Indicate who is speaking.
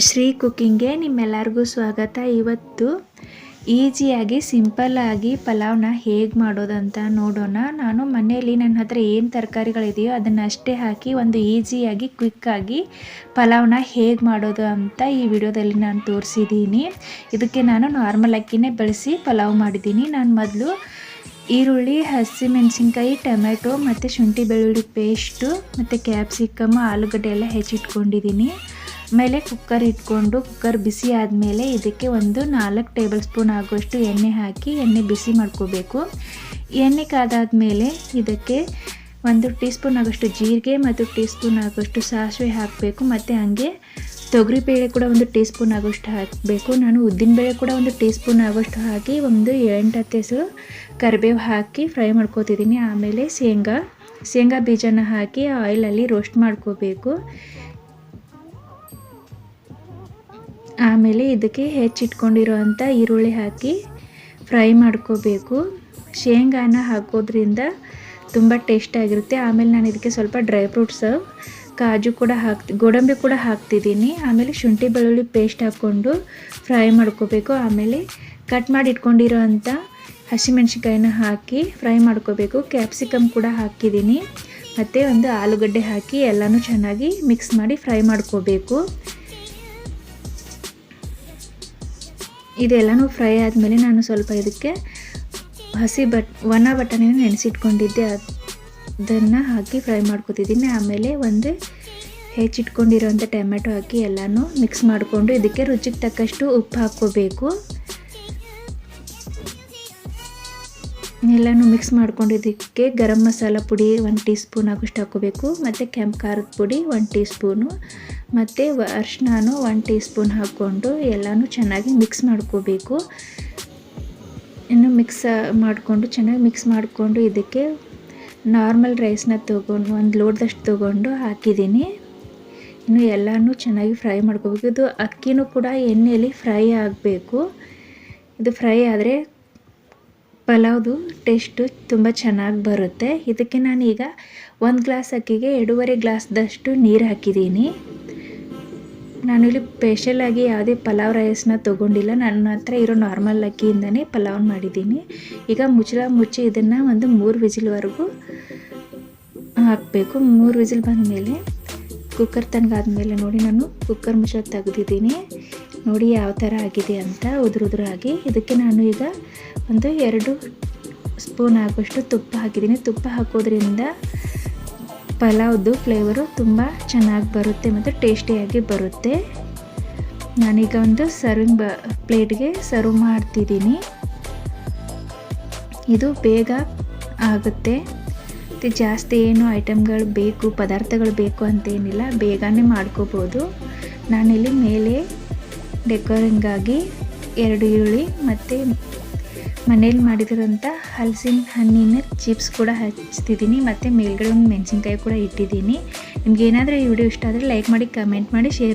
Speaker 1: ಶ್ರೀ ಕುಕ್ಕಿಂಗ್ಗೆ ನಿಮ್ಮೆಲ್ಲರಿಗೂ ಸ್ವಾಗತ. ಇವತ್ತು ಈಸಿಯಾಗಿ ಸಿಂಪಲ್ಲಾಗಿ ಪಲಾವ್ನ ಹೇಗೆ ಮಾಡೋದಂತ ನೋಡೋಣ. ನಾನು ಮನೆಯಲ್ಲಿ ನನ್ನ ಹತ್ರ ಏನು ತರಕಾರಿಗಳಿದೆಯೋ ಅದನ್ನು ಅಷ್ಟೇ ಹಾಕಿ ಒಂದು ಈಸಿಯಾಗಿ ಕ್ವಿಕ್ಕಾಗಿ ಪಲಾವ್ನ ಹೇಗೆ ಮಾಡೋದು ಅಂತ ಈ ವಿಡಿಯೋದಲ್ಲಿ ನಾನು ತೋರಿಸಿದ್ದೀನಿ. ಇದಕ್ಕೆ ನಾನು ನಾರ್ಮಲ್ ಅಕ್ಕಿನೇ ಬಳಸಿ ಪಲಾವ್ ಮಾಡಿದ್ದೀನಿ. ನಾನು ಮೊದಲು ಈರುಳ್ಳಿ, ಹಸಿಮೆಣಸಿನ್ಕಾಯಿ, ಟೊಮೆಟೊ ಮತ್ತು ಶುಂಠಿ ಬೆಳ್ಳುಳ್ಳಿ ಪೇಸ್ಟು ಮತ್ತು ಕ್ಯಾಪ್ಸಿಕಮ್, ಆಲೂಗಡ್ಡೆ ಎಲ್ಲ ಹೆಚ್ಚಿಟ್ಕೊಂಡಿದ್ದೀನಿ. ಆಮೇಲೆ ಕುಕ್ಕರ್ ಇಟ್ಕೊಂಡು ಕುಕ್ಕರ್ ಬಿಸಿ ಆದಮೇಲೆ ಇದಕ್ಕೆ ಒಂದು 4 ಟೇಬಲ್ ಸ್ಪೂನ್ ಆಗುವಷ್ಟು ಎಣ್ಣೆ ಹಾಕಿ ಎಣ್ಣೆ ಬಿಸಿ ಮಾಡ್ಕೋಬೇಕು. ಎಣ್ಣೆ ಕಾದಾದಮೇಲೆ ಇದಕ್ಕೆ 1 ಟೀ ಸ್ಪೂನ್ ಆಗೋಷ್ಟು ಜೀರಿಗೆ ಮತ್ತು ಟೀ ಸ್ಪೂನ್ ಆಗೋಷ್ಟು ಸಾಸಿವೆ ಹಾಕಬೇಕು. ಮತ್ತು ಹಾಗೆ ತೊಗರಿಬೇಳೆ ಕೂಡ 1 ಟೀ ಸ್ಪೂನ್ ಆಗೋಷ್ಟು ಹಾಕಬೇಕು. ನಾನು ಉದ್ದಿನಬೇಳೆ ಕೂಡ 1 ಟೀ ಸ್ಪೂನ್ ಆಗೋಷ್ಟು ಹಾಕಿ ಒಂದು 8-10 ಹೆಸರು ಕರಿಬೇವು ಹಾಕಿ ಫ್ರೈ ಮಾಡ್ಕೋತಿದ್ದೀನಿ. ಆಮೇಲೆ ಶೇಂಗಾ ಬೀಜನ ಹಾಕಿ ಆಯಿಲಲ್ಲಿ ರೋಸ್ಟ್ ಮಾಡ್ಕೋಬೇಕು. ಆಮೇಲೆ ಇದಕ್ಕೆ ಹೆಚ್ಚಿಟ್ಕೊಂಡಿರೋವಂಥ ಈರುಳ್ಳಿ ಹಾಕಿ ಫ್ರೈ ಮಾಡ್ಕೋಬೇಕು. ಶೇಂಗಾನ ಹಾಕೋದ್ರಿಂದ ತುಂಬ ಟೇಸ್ಟಾಗಿರುತ್ತೆ. ಆಮೇಲೆ ನಾನು ಇದಕ್ಕೆ ಸ್ವಲ್ಪ ಡ್ರೈ ಫ್ರೂಟ್ಸ್, ಕಾಜು ಕೂಡ ಗೋಡಂಬಿ ಕೂಡ ಹಾಕ್ತಿದ್ದೀನಿ. ಆಮೇಲೆ ಶುಂಠಿ ಬೆಳ್ಳುಳ್ಳಿ ಪೇಸ್ಟ್ ಹಾಕ್ಕೊಂಡು ಫ್ರೈ ಮಾಡ್ಕೋಬೇಕು. ಆಮೇಲೆ ಕಟ್ ಮಾಡಿ ಇಟ್ಕೊಂಡಿರೋವಂಥ ಹಸಿಮೆಣ್ಸಿನ್ಕಾಯಿನ ಹಾಕಿ ಫ್ರೈ ಮಾಡ್ಕೋಬೇಕು. ಕ್ಯಾಪ್ಸಿಕಮ್ ಕೂಡ ಹಾಕಿದ್ದೀನಿ. ಮತ್ತು ಒಂದು ಆಲೂಗಡ್ಡೆ ಹಾಕಿ ಎಲ್ಲನೂ ಚೆನ್ನಾಗಿ ಮಿಕ್ಸ್ ಮಾಡಿ ಫ್ರೈ ಮಾಡ್ಕೋಬೇಕು. ಇದೆಲ್ಲನೂ ಫ್ರೈ ಆದಮೇಲೆ ನಾನು ಸ್ವಲ್ಪ ಇದಕ್ಕೆ ಒಣ ಬಟಾಣಿನ ನೆನೆಸಿಟ್ಕೊಂಡಿದ್ದೆ, ಅದನ್ನು ಹಾಕಿ ಫ್ರೈ ಮಾಡ್ಕೊತಿದ್ದೀನಿ. ಆಮೇಲೆ ಒಂದು ಹೆಚ್ಚಿಟ್ಕೊಂಡಿರೋಂಥ ಟೊಮೆಟೊ ಹಾಕಿ ಎಲ್ಲನೂ ಮಿಕ್ಸ್ ಮಾಡಿಕೊಂಡು ಇದಕ್ಕೆ ರುಚಿಗೆ ತಕ್ಕಷ್ಟು ಉಪ್ಪು ಹಾಕ್ಕೋಬೇಕು. ಎಲ್ಲನೂ ಮಿಕ್ಸ್ ಮಾಡ್ಕೊಂಡು ಇದಕ್ಕೆ ಗರಂ ಮಸಾಲ ಪುಡಿ 1 ಟೀ ಸ್ಪೂನ್ ಆಗೋಷ್ಟು ಹಾಕ್ಕೋಬೇಕು. ಮತ್ತು ಕೆಂಪು ಖಾರದ ಪುಡಿ 1 ಟೀ ಸ್ಪೂನು ಮತ್ತು ಅರಿಶಿನ 1 ಟೀ ಸ್ಪೂನ್ ಹಾಕ್ಕೊಂಡು ಎಲ್ಲನೂ ಚೆನ್ನಾಗಿ ಮಿಕ್ಸ್ ಮಾಡ್ಕೋಬೇಕು. ಇನ್ನು ಚೆನ್ನಾಗಿ ಮಿಕ್ಸ್ ಮಾಡಿಕೊಂಡು ಇದಕ್ಕೆ ನಾರ್ಮಲ್ ರೈಸ್ನ ತೊಗೊಂಡು 1 ಲೋಟದಷ್ಟು ತೊಗೊಂಡು ಹಾಕಿದ್ದೀನಿ. ಇನ್ನು ಎಲ್ಲನೂ ಚೆನ್ನಾಗಿ ಫ್ರೈ ಮಾಡ್ಕೋಬೇಕು. ಇದು ಅಕ್ಕಿನೂ ಕೂಡ ಎಣ್ಣೆಯಲ್ಲಿ ಫ್ರೈ ಆಗಬೇಕು. ಇದು ಫ್ರೈ ಆದರೆ ಪಲಾವ್ದು ಟೇಸ್ಟು ತುಂಬ ಚೆನ್ನಾಗಿ ಬರುತ್ತೆ. ಇದಕ್ಕೆ ನಾನೀಗ 1 ಗ್ಲಾಸ್ ಅಕ್ಕಿಗೆ 2.5 ಗ್ಲಾಸ್ದಷ್ಟು ನೀರು ಹಾಕಿದ್ದೀನಿ. ನಾನಿಲ್ಲಿ ಸ್ಪೆಷಲಾಗಿ ಯಾವುದೇ ಪಲಾವ್ ರೈಸ್ನ ತೊಗೊಂಡಿಲ್ಲ. ನನ್ನ ಹತ್ರ ಇರೋ ನಾರ್ಮಲ್ ಅಕ್ಕಿಯಿಂದನೇ ಪಲಾವ್ ಮಾಡಿದ್ದೀನಿ. ಈಗ ಮುಚ್ಚಿ ಇದನ್ನು ಒಂದು 3 ವಿಸಿಲ್ವರೆಗೂ ಹಾಕಬೇಕು. 3 ವಿಸಿಲ್ ಬಂದಮೇಲೆ ಕುಕ್ಕರ್ ತಣ್ಣಗಾದ್ಮೇಲೆ ನೋಡಿ ನಾನು ಕುಕ್ಕರ್ ಮುಚ್ಚಳ ತೆಗೆದಿದ್ದೀನಿ. ನೋಡಿ ಯಾವ ಥರ ಆಗಿದೆ ಅಂತ ಉದುರಾಗಿ. ಇದಕ್ಕೆ ನಾನು ಈಗ ಒಂದು 2 ಸ್ಪೂನ್ ಆಗುವಷ್ಟು ತುಪ್ಪ ಹಾಕಿದ್ದೀನಿ. ತುಪ್ಪ ಹಾಕೋದ್ರಿಂದ ಪಲಾವ್ದು ಫ್ಲೇವರು ತುಂಬ ಚೆನ್ನಾಗಿ ಬರುತ್ತೆ ಮತ್ತು ಟೇಸ್ಟಿಯಾಗಿ ಬರುತ್ತೆ. ನಾನೀಗ ಒಂದು ಸರ್ವಿಂಗ್ ಪ್ಲೇಟ್ಗೆ ಸರ್ವ್ ಮಾಡ್ತಿದ್ದೀನಿ. ಇದು ಬೇಗ ಆಗುತ್ತೆ. ಜಾಸ್ತಿ ಏನು ಪದಾರ್ಥಗಳು ಬೇಕು ಅಂತೇನಿಲ್ಲ, ಬೇಗನೆ ಮಾಡ್ಕೋಬೋದು. ನಾನಿಲ್ಲಿ ಮೇಲೆ ಡೆಕೋರಿಂಗಾಗಿ 2 ಈರುಳ್ಳಿ ಮತ್ತು ಮನೇಲಿ ಮಾಡಿದಿರೋಂಥ ಹಲಸಿನ ಹಣ್ಣಿನ ಚಿಪ್ಸ್ ಕೂಡ ಹಚ್ತಿದ್ದೀನಿ. ಮತ್ತು ಮೇಲ್ಗಡೆ ಒಂದು ಮೆಣಸಿನ್ಕಾಯಿ ಕೂಡ ಇಟ್ಟಿದ್ದೀನಿ. ನಿಮ್ಗೆ ಏನಾದರೂ ಈ ವಿಡಿಯೋ ಇಷ್ಟ ಆದರೆ ಲೈಕ್ ಮಾಡಿ, ಕಮೆಂಟ್ ಮಾಡಿ, ಶೇರ್